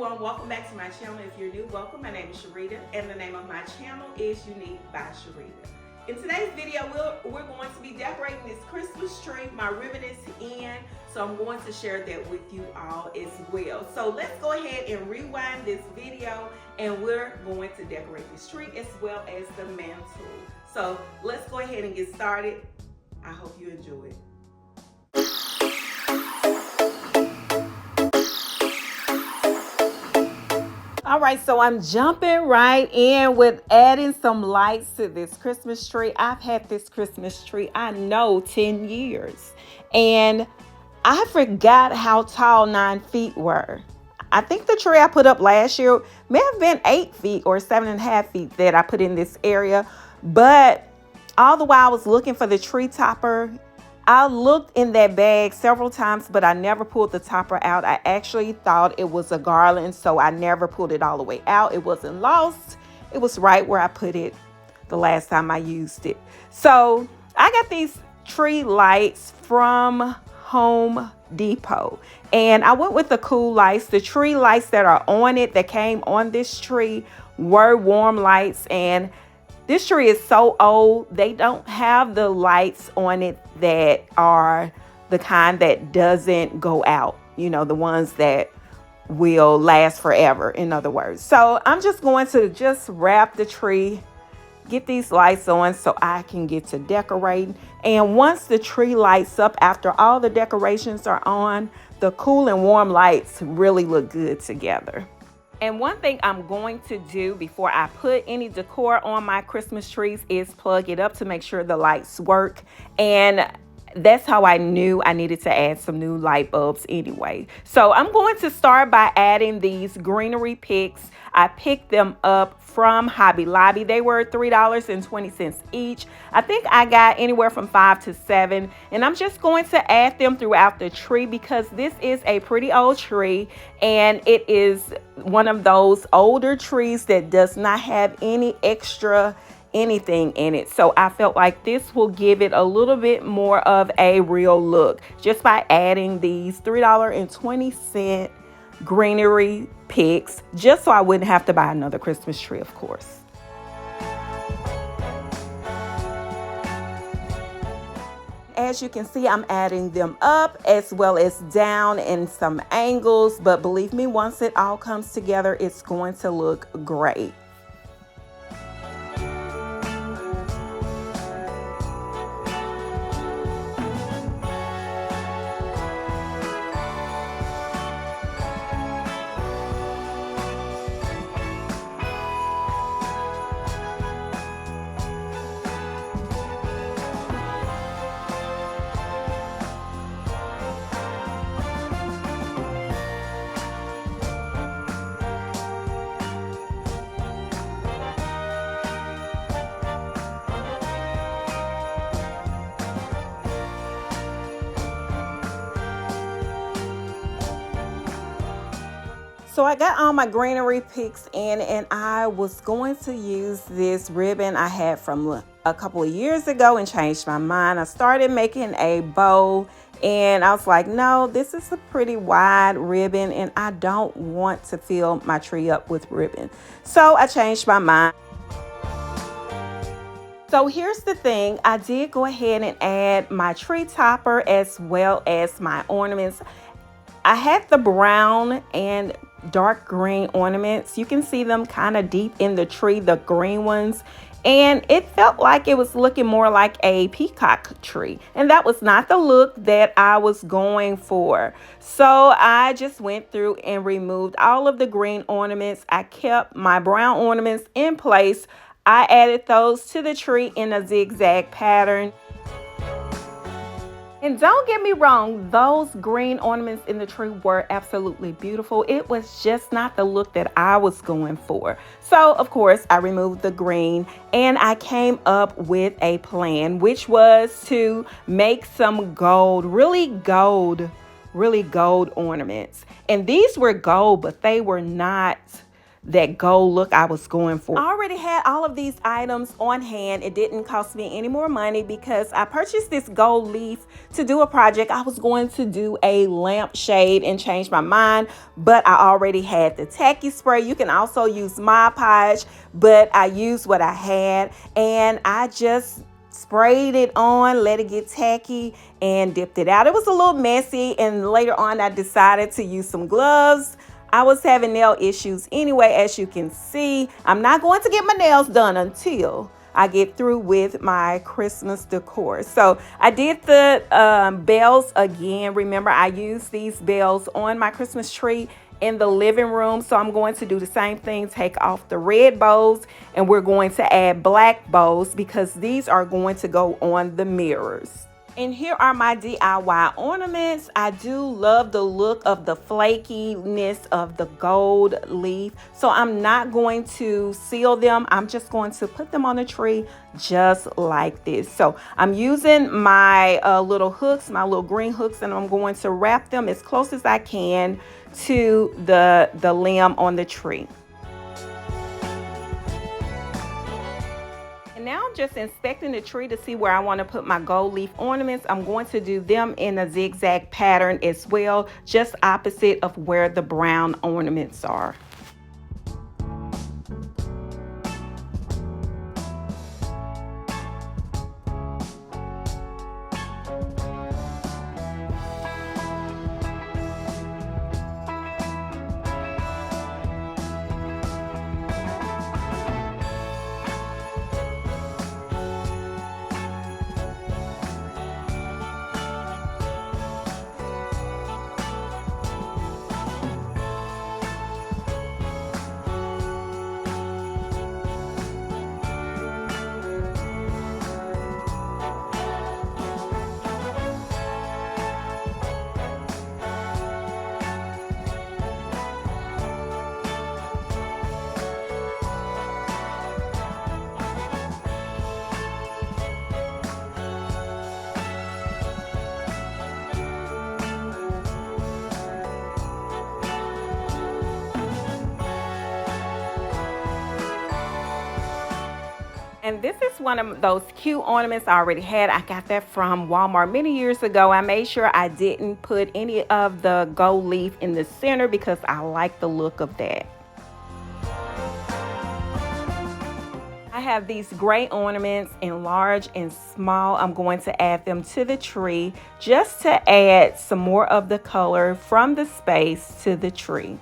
everyone, welcome back to my channel. If you're new, welcome. My name is Sharita and the name of my channel is Unique by Sharita. In today's video, we're going to be decorating this Christmas tree. My ribbon is in, so I'm going to share that with you all as well. So let's go ahead and rewind this video and we're going to decorate this tree as well as the mantle. So let's go ahead and get started. I hope you enjoy it. All right, so I'm jumping right in with adding some lights to this Christmas tree. I've had this Christmas tree, I know, 10 years. And I forgot how tall 9 feet were. I think the tree I put up last year may have been 8 feet or 7.5 feet that I put in this area. But all the while I was looking for the tree topper, I looked in that bag several times, but I never pulled the topper out. I actually thought it was a garland, so I never pulled it all the way out. It wasn't lost. It was right where I put it the last time I used it. So I got these tree lights from Home Depot, and I went with the cool lights. The tree lights that are on it, that came on this tree, were warm lights, and this tree is so old, they don't have the lights on it that are the kind that doesn't go out. You know, the ones that will last forever, in other words. So I'm just going to wrap the tree, get these lights on so I can get to decorating. And once the tree lights up, after all the decorations are on, the cool and warm lights really look good together. And one thing I'm going to do before I put any decor on my Christmas trees is plug it up to make sure the lights work. And that's how I knew I needed to add some new light bulbs anyway. So I'm going to start by adding these greenery picks. I picked them up from Hobby Lobby. They were $3.20 each. I think I got anywhere from 5 to 7. And I'm just going to add them throughout the tree because this is a pretty old tree. And it is one of those older trees that does not have any extra anything in it. So I felt like this will give it a little bit more of a real look just by adding these $3.20 greenery picks, just so I wouldn't have to buy another Christmas tree, of course. As you can see, I'm adding them up as well as down in some angles, but believe me, once it all comes together, it's going to look great. So I got all my greenery picks in, and I was going to use this ribbon I had from a couple of years ago and changed my mind. I started making a bow and I was like, no, this is a pretty wide ribbon and I don't want to fill my tree up with ribbon. So I changed my mind. So here's the thing, I did go ahead and add my tree topper as well as my ornaments. I had the brown and dark green ornaments. You can see them kind of deep in the tree, the green ones. And it felt like it was looking more like a peacock tree. And that was not the look that I was going for. So I just went through and removed all of the green ornaments. I kept my brown ornaments in place. I added those to the tree in a zigzag pattern. And don't get me wrong, those green ornaments in the tree were absolutely beautiful. It was just not the look that I was going for. So, of course, I removed the green and I came up with a plan, which was to make some gold, really gold ornaments. And these were gold, but they were not that gold look I was going for. I already had all of these items on hand. It didn't cost me any more money because I purchased this gold leaf to do a project. I was going to do a lampshade and change my mind, but I already had the tacky spray. You can also use Mod Podge, but I used what I had, and I just sprayed it on, let it get tacky, and dipped it out. It was a little messy, and later on I decided to use some gloves. I was having nail issues anyway, as you can see. I'm not going to get my nails done until I get through with my Christmas decor. So I did the bells again. Remember, I used these bells on my Christmas tree in the living room. So I'm going to do the same thing, take off the red bows, and we're going to add black bows because these are going to go on the mirrors. And here are my DIY ornaments. I do love the look of the flakiness of the gold leaf. So I'm not going to seal them. I'm just going to put them on the tree just like this. So I'm using my little hooks, my little green hooks, and I'm going to wrap them as close as I can to the limb on the tree. Now I'm just inspecting the tree to see where I want to put my gold leaf ornaments. I'm going to do them in a zigzag pattern as well, just opposite of where the brown ornaments are. And this is one of those cute ornaments I already had. I got that from Walmart many years ago. I made sure I didn't put any of the gold leaf in the center because I like the look of that. I have these gray ornaments in large and small. I'm going to add them to the tree just to add some more of the color from the space to the tree.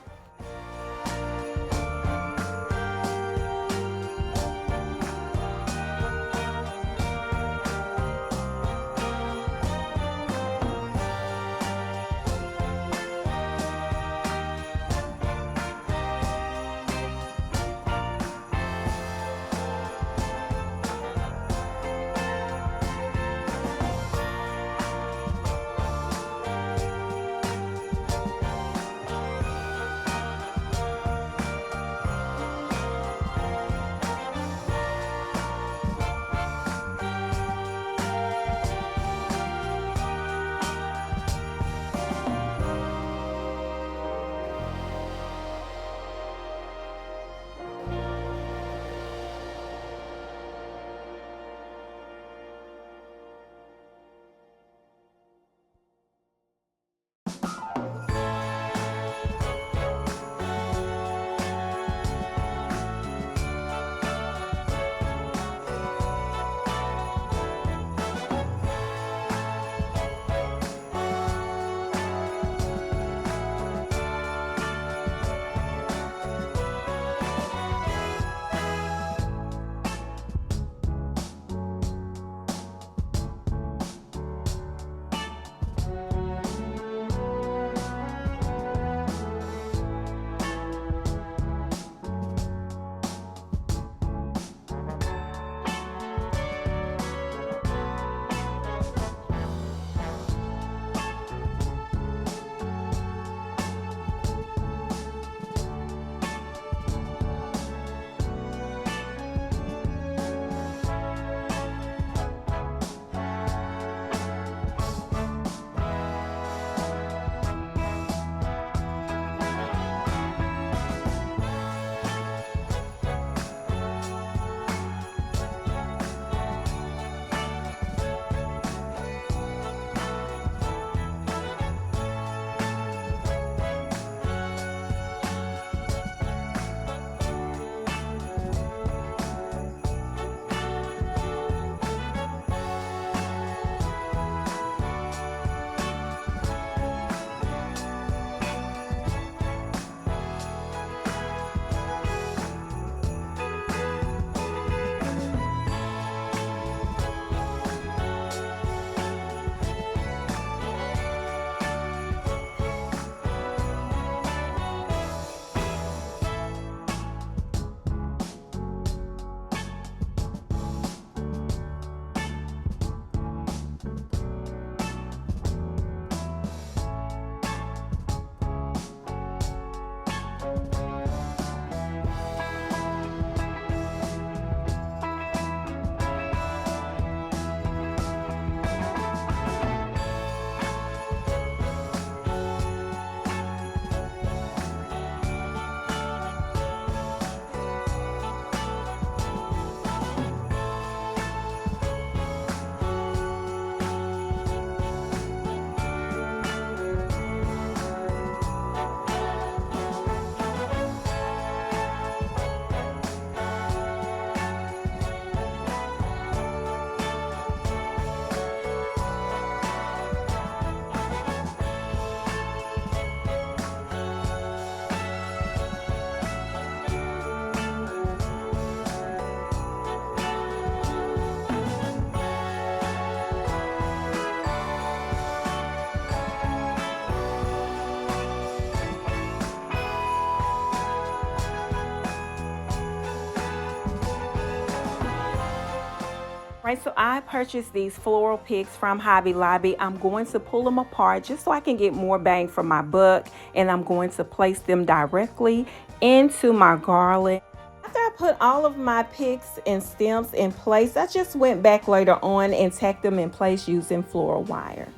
Right, so I purchased these floral picks from Hobby Lobby. I'm going to pull them apart just so I can get more bang for my buck, and I'm going to place them directly into my garland. After I put all of my picks and stems in place, I just went back later on and tacked them in place using floral wire.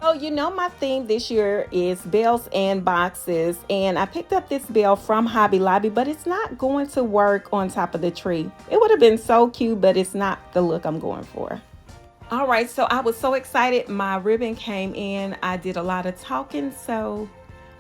So, my theme this year is bells and boxes, and I picked up this bell from Hobby Lobby, but it's not going to work on top of the tree. It would have been so cute, but it's not the look I'm going for. All right, so I was so excited. My ribbon came in. I did a lot of talking, so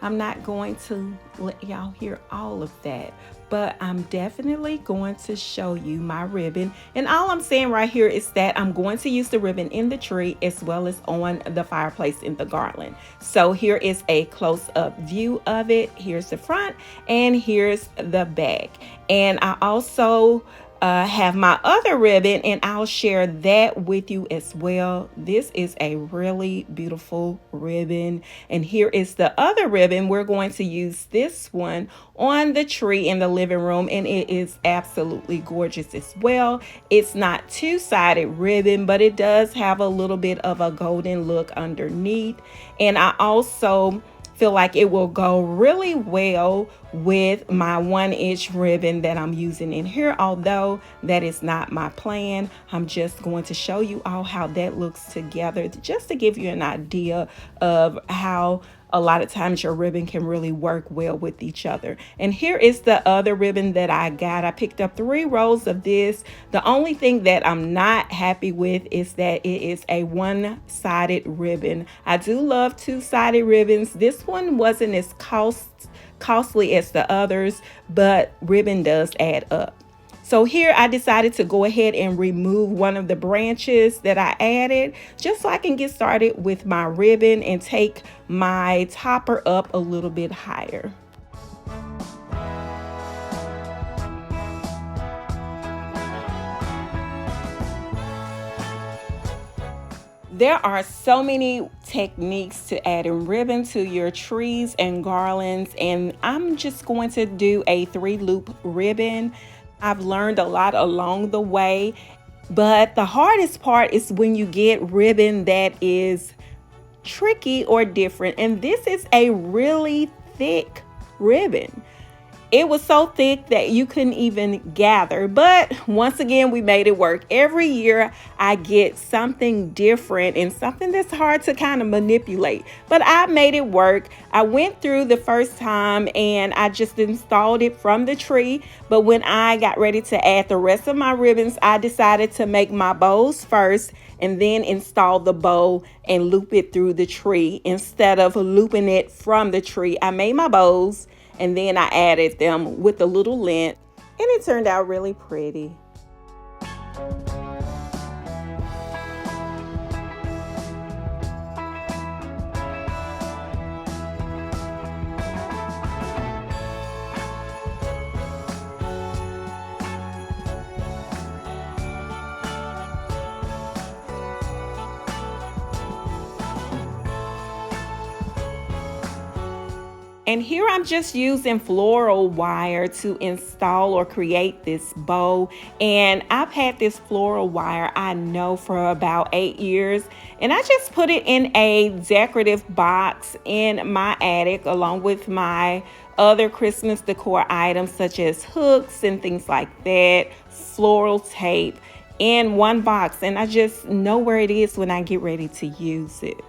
I'm not going to let y'all hear all of that, but I'm definitely going to show you my ribbon. And all I'm saying right here is that I'm going to use the ribbon in the tree as well as on the fireplace in the garland. So here is a close-up view of it. Here's the front and here's the back. And I also have my other ribbon, and I'll share that with you as well. This is a really beautiful ribbon, and here is the other ribbon. We're going to use this one on the tree in the living room, and it is absolutely gorgeous as well. It's not two-sided ribbon, but it does have a little bit of a golden look underneath. And I also feel like it will go really well with my 1-inch ribbon that I'm using in here, although that is not my plan. I'm just going to show you all how that looks together, just to give you an idea of how a lot of times your ribbon can really work well with each other. And here is the other ribbon that I got. I picked up 3 rolls of this. The only thing that I'm not happy with is that it is a one-sided ribbon. I do love two-sided ribbons. This one wasn't as costly as the others, but ribbon does add up. So here I decided to go ahead and remove one of the branches that I added, just so I can get started with my ribbon and take my topper up a little bit higher. There are so many techniques to adding ribbon to your trees and garlands, and I'm just going to do a 3-loop ribbon. I've learned a lot along the way, but the hardest part is when you get ribbon that is tricky or different, and this is a really thick ribbon. It was so thick that you couldn't even gather, but once again, we made it work. Every year I get something different and something that's hard to kind of manipulate, but I made it work. I went through the first time and I just installed it from the tree, but when I got ready to add the rest of my ribbons, I decided to make my bows first and then install the bow and loop it through the tree. Instead of looping it from the tree, I made my bows and then I added them with a little lint, and it turned out really pretty. And here I'm just using floral wire to install or create this bow. And I've had this floral wire, I know, for about 8 years. And I just put it in a decorative box in my attic along with my other Christmas decor items such as hooks and things like that, floral tape in one box. And I just know where it is when I get ready to use it.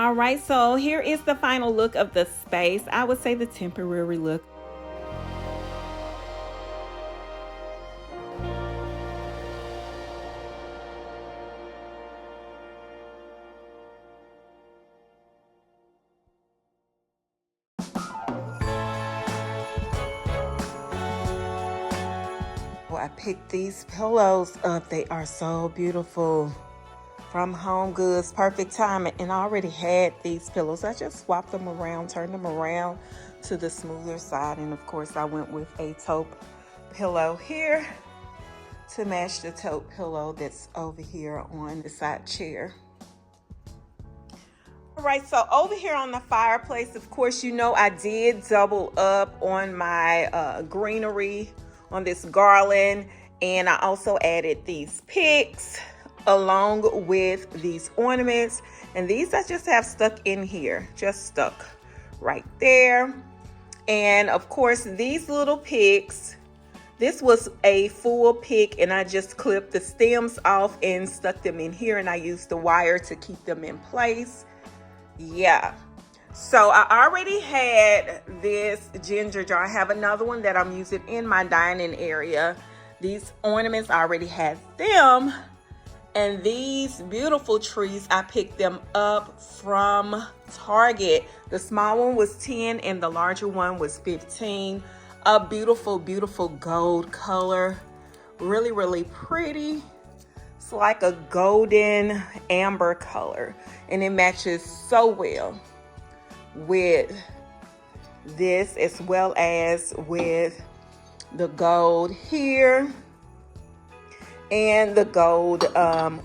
All right, so here is the final look of the space. I would say the temporary look. I picked these pillows up. They are so beautiful. From Home Goods, perfect timing. And I already had these pillows. I just swapped them around, turned them around to the smoother side. And of course, I went with a taupe pillow here to match the taupe pillow that's over here on the side chair. All right, so over here on the fireplace, of course, you know I did double up on my greenery on this garland, and I also added these picks along with these ornaments, and these I just have stuck in here, just stuck right there. And of course, these little picks, this was a full pick, and I just clipped the stems off and stuck them in here, and I used the wire to keep them in place. Yeah, so I already had this ginger jar. I have another one that I'm using in my dining area. These ornaments, I already had them. And these beautiful trees, I picked them up from Target. The small one was 10 and the larger one was 15. A beautiful, beautiful gold color. Really, really pretty. It's like a golden amber color, and it matches so well with this as well as with the gold here and the gold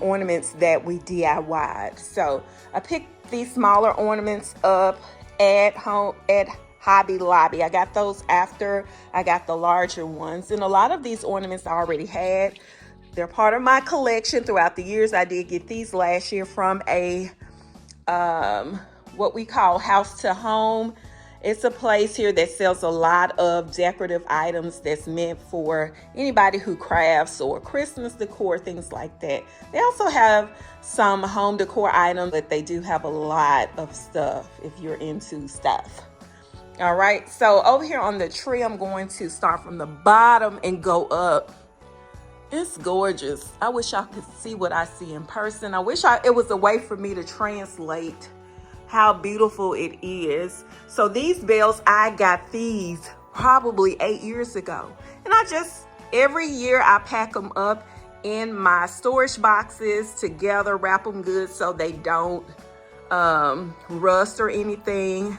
ornaments that we DIY'd. So I picked these smaller ornaments up at home at Hobby Lobby. I got those after I got the larger ones, and a lot of these ornaments I already had. They're part of my collection throughout the years. I did get these last year from a what we call House to Home. It's a place here that sells a lot of decorative items that's meant for anybody who crafts or Christmas decor, things like that. They also have some home decor items, but they do have a lot of stuff if you're into stuff. All right, so over here on the tree, I'm going to start from the bottom and go up. It's gorgeous. I wish y'all could see what I see in person. I wish it was a way for me to translate how beautiful it is. So these bells, I got these probably 8 years ago. And every year I pack them up in my storage boxes together, wrap them good so they don't rust or anything.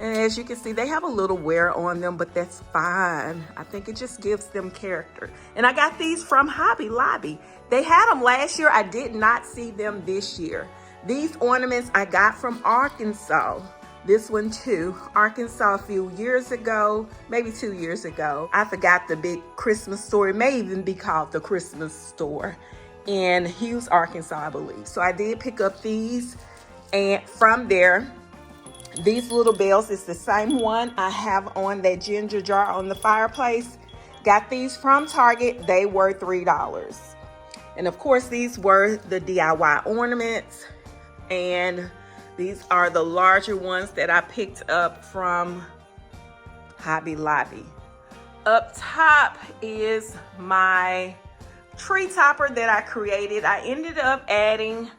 And as you can see, they have a little wear on them, but that's fine. I think it just gives them character. And I got these from Hobby Lobby. They had them last year. I did not see them this year. These ornaments I got from Arkansas. This one too, Arkansas a few years ago, maybe 2 years ago. I forgot the big Christmas store. It may even be called the Christmas store in Hughes, Arkansas, I believe. So I did pick up these, and from there, these little bells is the same one I have on that ginger jar on the fireplace. Got these from Target. They were $3. And of course, these were the DIY ornaments. And these are the larger ones that I picked up from Hobby Lobby. Up top is my tree topper that I created. I ended up adding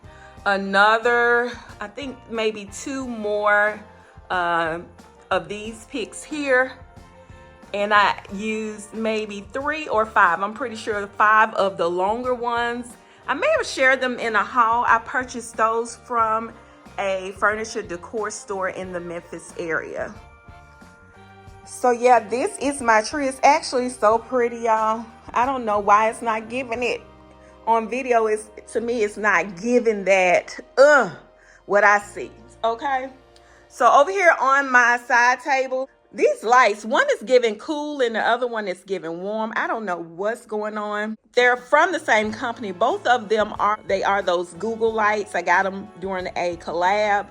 another, I think maybe 2 more of these picks here, and I used maybe 3 or 5. I'm pretty sure 5 of the longer ones. I may have shared them in a haul. I purchased those from a furniture decor store in the Memphis area. So yeah, this is my tree. It's actually so pretty, y'all. I don't know why it's not giving it on video. To me, it's not giving that what I see. Okay, so over here on my side table, these lights, one is giving cool and the other one is giving warm. I don't know what's going on. They're from the same company. Both of them are those Google lights. I got them during a collab.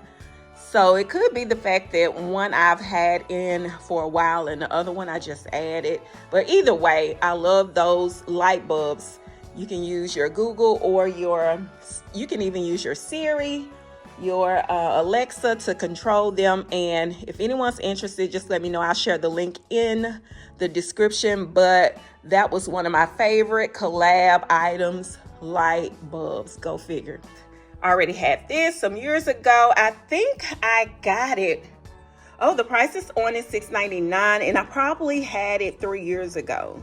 So it could be the fact that one I've had in for a while and the other one I just added. But either way, I love those light bulbs. You can use your Google or you can even use your Siri your Alexa to control them. And if anyone's interested, just let me know. I'll share the link in the description. But that was one of my favorite collab items, light bulbs. Go figure. I already had this some years ago. I think I got it. Oh, the price is on it, $6.99, and I probably had it 3 years ago.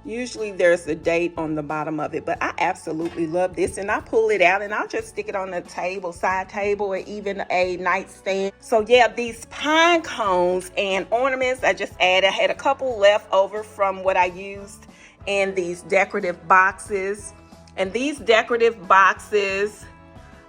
Usually there's a date on the bottom of it, but I absolutely love this, and I pull it out and I'll just stick it on the table, side table, or even a nightstand. So yeah, these pine cones and ornaments I just added. I had a couple left over from what I used in these decorative boxes. And these decorative boxes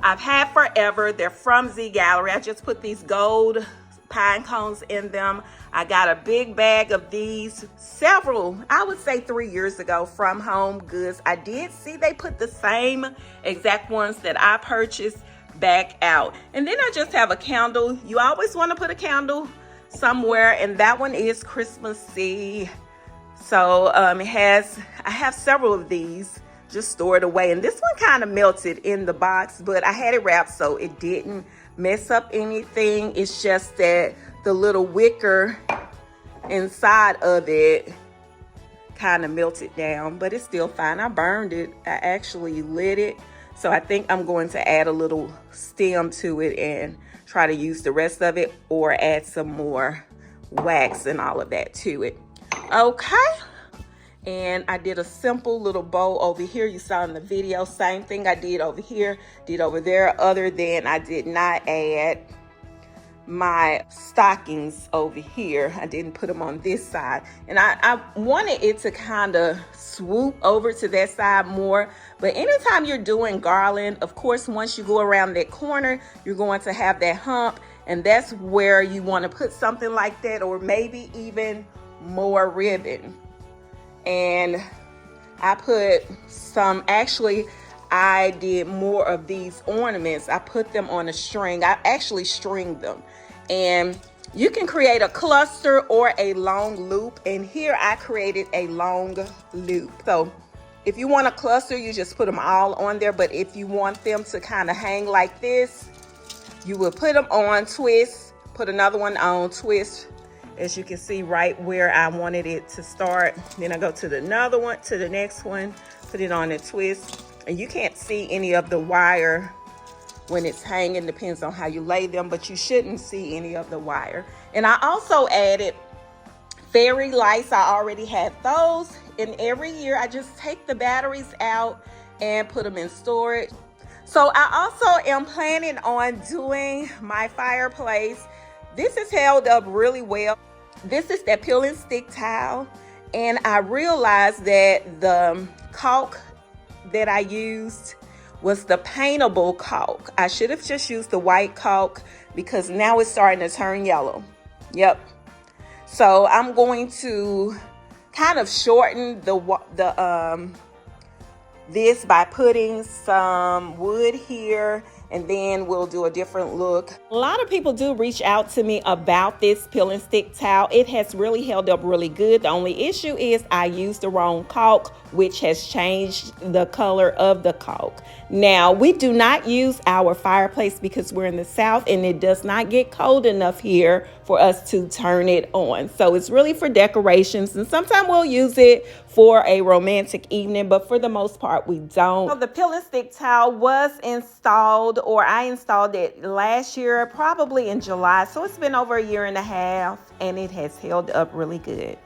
I've had forever. They're from Z Gallery. I just put these gold pine cones in them. I got a big bag of these several, I would say 3 years ago, from Home Goods. I did see they put the same exact ones that I purchased back out. And then I just have a candle. You always want to put a candle somewhere, and that one is Christmassy. So I have several of these just stored away, and this one kind of melted in the box, but I had it wrapped so it didn't mess up anything. It's just that the little wicker inside of it kind of melted down, but it's still fine. I burned it. I actually lit it, so I think I'm going to add a little stem to it and try to use the rest of it, or add some more wax and all of that to it. Okay. And I did a simple little bow over here. You saw in the video, same thing I did over here, did over there, other than I did not add my stockings over here. I didn't put them on this side. And I wanted it to kind of swoop over to that side more. But anytime you're doing garland, of course, once you go around that corner, you're going to have that hump. And that's where you want to put something like that, or maybe even more ribbon. And I put some, actually, I did more of these ornaments. I put them on a string. I actually stringed them. And you can create a cluster or a long loop. And here I created a long loop. So if you want a cluster, you just put them all on there. But if you want them to kind of hang like this, you will put them on, twist, put another one on, twist. As you can see right where I wanted it to start. Then I go to another one, to the next one, put it on a twist. And you can't see any of the wire when it's hanging, depends on how you lay them, but you shouldn't see any of the wire. And I also added fairy lights. I already had those. And every year I just take the batteries out and put them in storage. So I also am planning on doing my fireplace. This is held up really well. This is that peel and stick tile, and I realized that the caulk that I used was the paintable caulk. I should have just used the white caulk because now it's starting to turn yellow. Yep. So I'm going to kind of shorten this by putting some wood here, and then we'll do a different look. A lot of people do reach out to me about this peel and stick towel. It has really held up really good. The only issue is I used the wrong caulk, which has changed the color of the caulk. Now, we do not use our fireplace because we're in the South and it does not get cold enough here for us to turn it on. So it's really for decorations, and sometimes we'll use it for a romantic evening, but for the most part, we don't. So the peel and stick towel was installed, or I installed it last year, probably in July. So it's been over 1.5 years, and it has held up really good.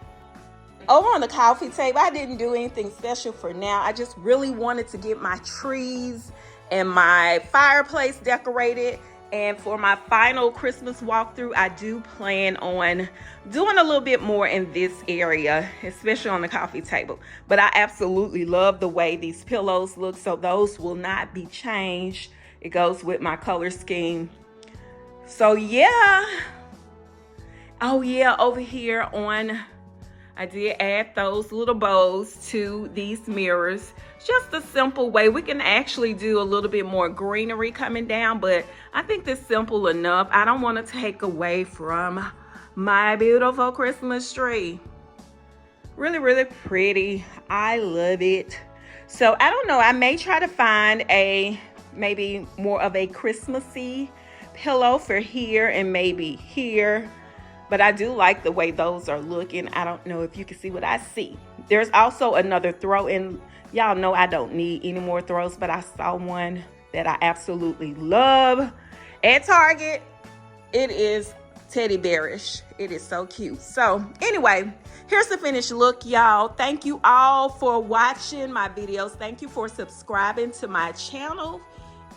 Over on the coffee table, I didn't do anything special for now. I just really wanted to get my trees and my fireplace decorated. And for my final Christmas walkthrough, I do plan on doing a little bit more in this area, especially on the coffee table. But I absolutely love the way these pillows look, so those will not be changed. It goes with my color scheme. So yeah. Oh yeah, over here on, I did add those little bows to these mirrors. Just a simple way. We can actually do a little bit more greenery coming down, but I think this is simple enough. I don't want to take away from my beautiful Christmas tree. Really, really pretty. I love it. So I don't know. I may try to find a maybe more of a Christmassy pillow for here and maybe here. But I do like the way those are looking. I don't know if you can see what I see. There's also another throw in. Y'all know I don't need any more throws, but I saw one that I absolutely love at Target. It is teddy bearish. It is so cute. So anyway, here's the finished look, y'all. Thank you all for watching my videos. Thank you for subscribing to my channel.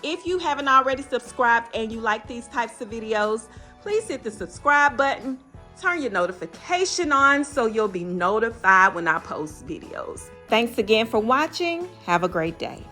If you haven't already subscribed and you like these types of videos, please hit the subscribe button. Turn your notification on so you'll be notified when I post videos. Thanks again for watching. Have a great day.